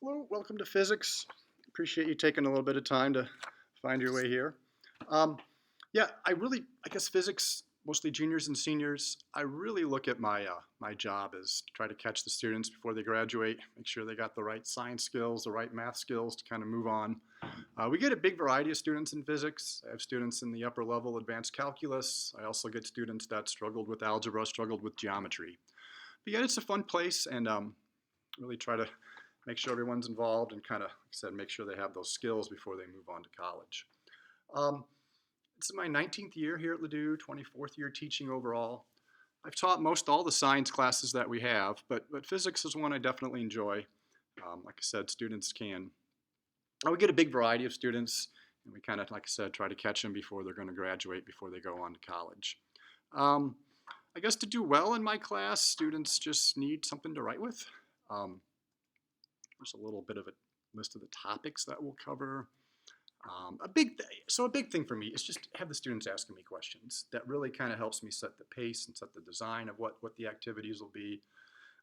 Hello, welcome to physics. Appreciate you taking a little bit of time to find your way here. Um, yeah, I guess physics, mostly juniors and seniors. I really look at my job as to try to catch the students before they graduate, make sure they got the right science skills, the right math skills to kind of move on. We get a big variety of students in physics. I have students in the upper level advanced calculus. I also get students that struggled with algebra, struggled with geometry. But yeah, it's a fun place, and really try to make sure everyone's involved and kind of, like I said, make sure they have those skills before they move on to college. Um, this is my 19th year here at Ladue, 24th year teaching overall. I've taught most all the science classes that we have, but physics is one I definitely enjoy. Like I said, students can, we get a big variety of students, and we kind of, like I said, try to catch them before they're going to graduate, before they go on to college. Um, I guess to do well in my class, students just need something to write with. Um, there's a little bit of a list of the topics that we'll cover. A big thing for me is just have the students asking me questions. That really kind of helps me set the pace and set the design of what the activities will be.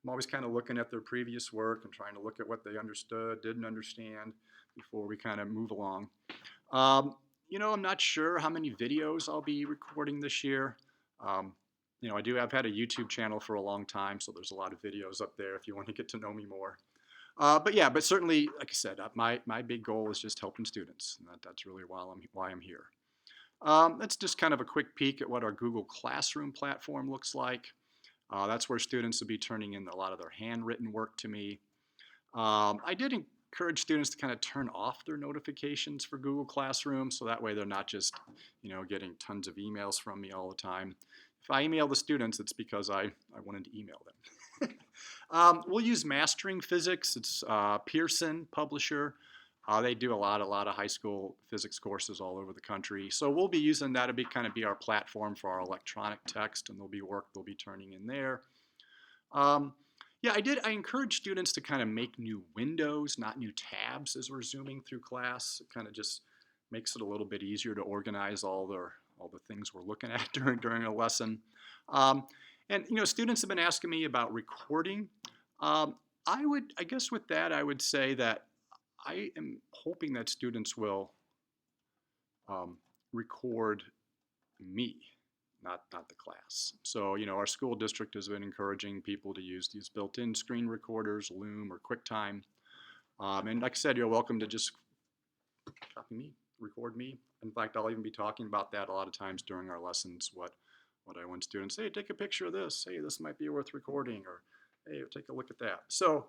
I'm always kind of looking at their previous work and trying to look at what they understood, didn't understand before we kind of move along. Um, I'm not sure how many videos I'll be recording this year. Um, I've had a YouTube channel for a long time, so there's a lot of videos up there if you want to get to know me more. But certainly, like I said, my big goal is just helping students. And that's really why I'm here. That's just kind of a quick peek at what our Google Classroom platform looks like. That's where students will be turning in a lot of their handwritten work to me. I did encourage students to kind of turn off their notifications for Google Classroom, so that way they're not just, getting tons of emails from me all the time. If I email the students, it's because I wanted to email them. We'll use Mastering Physics. It's Pearson publisher. They do a lot of high school physics courses all over the country. So we'll be using that to be our platform for our electronic text, and there'll be work they'll be turning in there. I encourage students to kind of make new windows, not new tabs, as we're zooming through class. It kind of just makes it a little bit easier to organize all the things we're looking at during a lesson. Students have been asking me about recording. Um, I guess with that, I would say that I am hoping that students will um, record me, not the class. So, our school district has been encouraging people to use these built-in screen recorders, Loom or QuickTime. And like I said, you're welcome to just copy me, record me. In fact, I'll even be talking about that a lot of times during our lessons, what I want students, hey, take a picture of this. Hey, this might be worth recording, or hey, take a look at that. So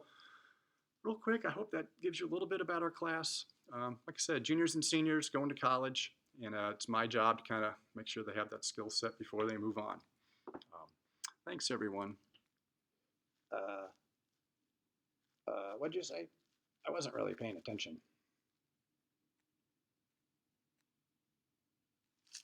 real quick, I hope that gives you a little bit about our class. Like I said, juniors and seniors going to college, and it's my job to kind of make sure they have that skill set before they move on. Thanks, everyone. What'd you say? I wasn't really paying attention.